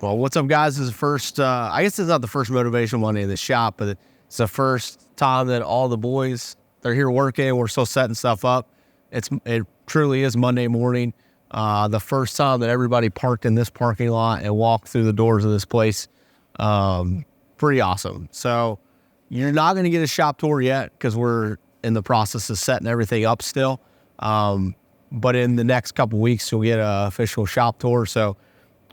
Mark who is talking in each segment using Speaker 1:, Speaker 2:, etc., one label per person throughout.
Speaker 1: Well, what's up, guys? This is the first, I guess it's not the first Motivational Monday in the shop, but it's the first time that all the boys, they're here working. We're still setting stuff up. It truly is Monday morning. The first time that everybody parked in this parking lot and walked through the doors of this place. Pretty awesome. So you're not going to get a shop tour yet because we're in the process of setting everything up still. But in the next couple weeks, you'll get an official shop tour. So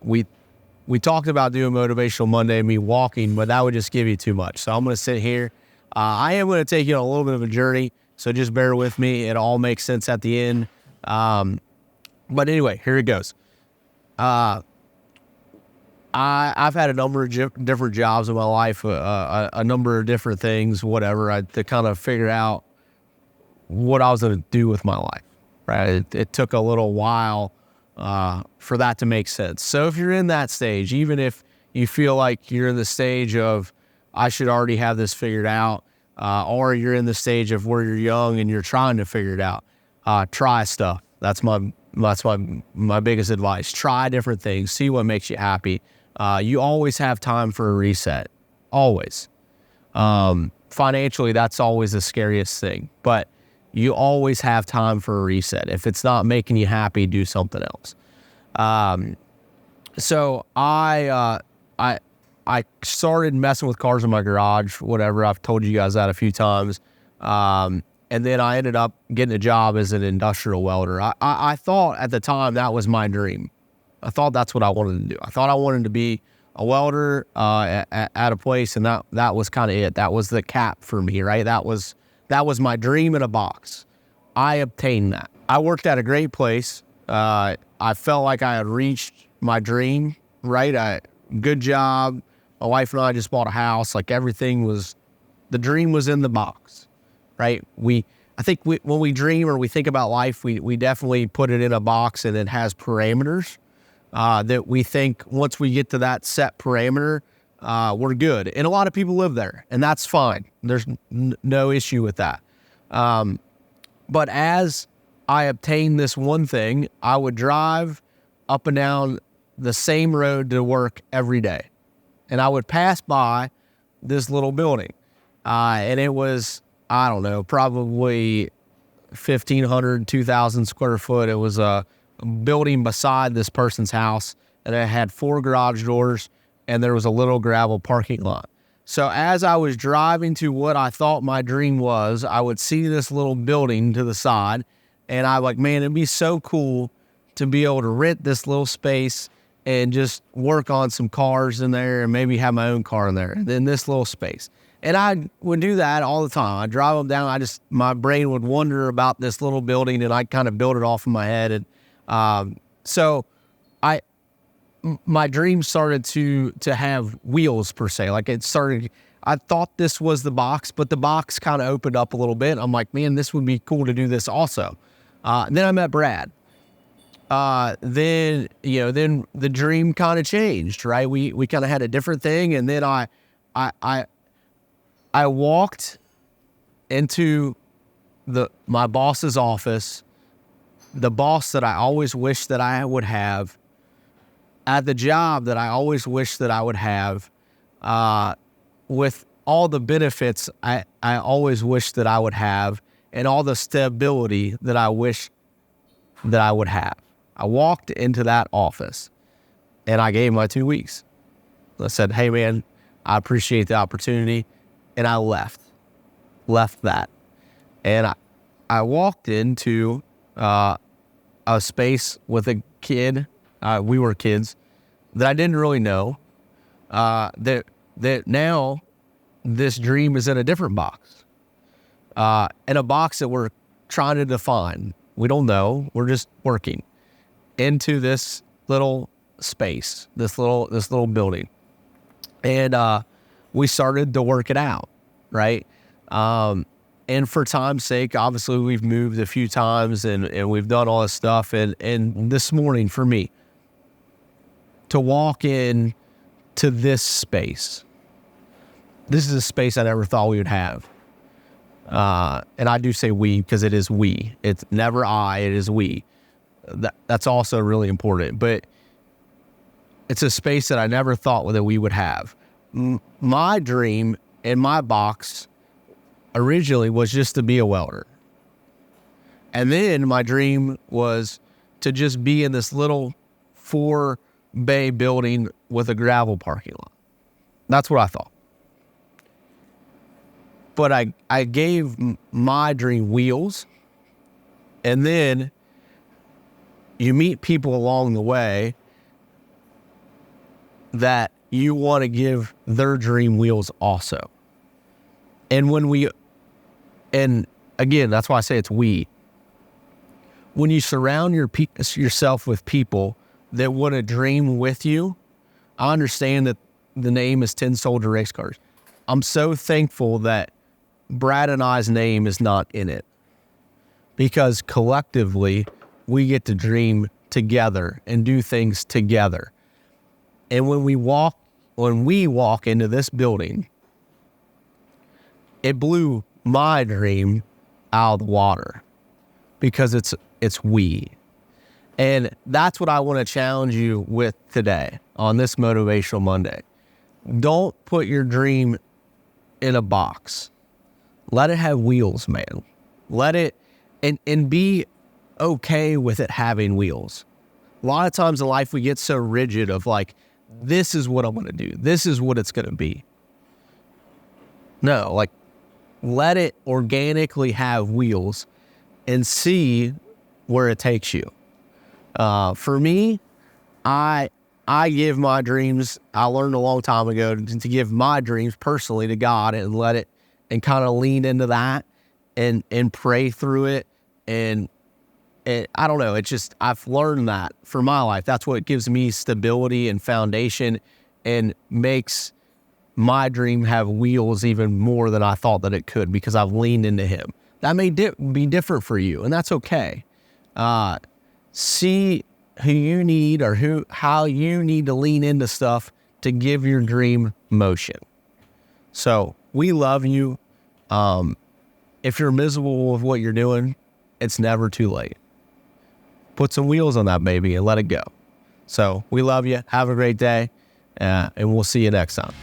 Speaker 1: we talked about doing Motivational Monday, me walking, but that would just give you too much. So I'm going to sit here. I am going to take you on a little bit of a journey, so just bear with me. It all makes sense at the end. But anyway, here it goes. I've had a number of different jobs in my life, a number of different things, whatever, to kind of figure out what I was going to do with my life, right? It took a little while for that to make sense. So if you're in that stage, even if you feel like you're in the stage of, I should already have this figured out, or you're in the stage of where you're young and you're trying to figure it out, try stuff. That's my biggest advice. Try different things. See what makes you happy. You always have time for a reset. Always. Financially, that's always the scariest thing, but you always have time for a reset. If it's not making you happy, do something else. So I started messing with cars in my garage, whatever. I've told you guys that a few times. And then I ended up getting a job as an industrial welder. I thought at the time that was my dream. I thought that's what I wanted to do. I thought I wanted to be a welder at a place, and that was kind of it. That was the cap for me, right? That was my dream in a box. I obtained that. I worked at a great place. I felt like I had reached my dream, right? Good job. My wife and I just bought a house. Like the dream was in the box, right? I think when we dream or we think about life, we definitely put it in a box, and it has parameters that we think once we get to that set parameter, we're good. And a lot of people live there, and that's fine. There's no issue with that. But as I obtained this one thing, I would drive up and down the same road to work every day. And I would pass by this little building. And it was, I don't know, probably 1,500, 2,000 square foot. It was a building beside this person's house, and it had 4 garage doors, and there was a little gravel parking lot. So as I was driving to what I thought my dream was, I would see this little building to the side, and I'm like, man, it'd be so cool to be able to rent this little space and just work on some cars in there and maybe have my own car in there, and then this little space. And I would do that all the time. I'd drive them down. My brain would wonder about this little building, and I'd kind of build it off in my head. And so my dream started to have wheels per se. Like I thought this was the box, but the box kind of opened up a little bit. I'm like, man, this would be cool to do this also. Then I met Brad. Then the dream kind of changed, right? We kind of had a different thing. And then I walked into my boss's office, the boss that I always wished that I would have, at the job that I always wished that I would have, with all the benefits I always wished that I would have, and all the stability that I wish that I would have. I walked into that office, and I gave my 2 weeks. I said, hey, man, I appreciate the opportunity, and I left that. And I walked into a space with a kid. We were kids that I didn't really know, that now this dream is in a different box, in a box that we're trying to define. We don't know. We're just working into this little space, this little building. And we started to work it out, right? And for time's sake, obviously we've moved a few times and we've done all this stuff. And this morning for me, to walk in to this space, this is a space I never thought we would have. And I do say we because it is we. It's never I, it is we. That's also really important. But it's a space that I never thought that we would have. My dream in my box originally was just to be a welder. And then my dream was to just be in this little 4-bay building with a gravel parking lot. That's what I thought. But I gave my dream wheels, and then you meet people along the way that you want to give their dream wheels also. And again, that's why I say it's we. When you surround yourself with people that want to dream with you, I understand that the name is 10 Soldier Racecars. I'm so thankful that Brad and I's name is not in it, because collectively we get to dream together and do things together. And when we walk into this building, it blew my dream out of the water, because it's we. And that's what I want to challenge you with today on this Motivational Monday. Don't put your dream in a box. Let it have wheels, man. Let it, and be okay with it having wheels. A lot of times in life we get so rigid of like, this is what I'm going to do. This is what it's going to be. No, like, let it organically have wheels and see where it takes you. For me, I give my dreams, I learned a long time ago to give my dreams personally to God and let it, and kind of lean into that and pray through it. And I don't know, it's just, I've learned that for my life. That's what gives me stability and foundation and makes my dream have wheels even more than I thought that it could, because I've leaned into him. That may be different for you, and that's okay. See who you need, or how you need to lean into stuff to give your dream motion. So we love you. If you're miserable with what you're doing, it's never too late. Put some wheels on that baby and let it go. So we love you. Have a great day, and we'll see you next time.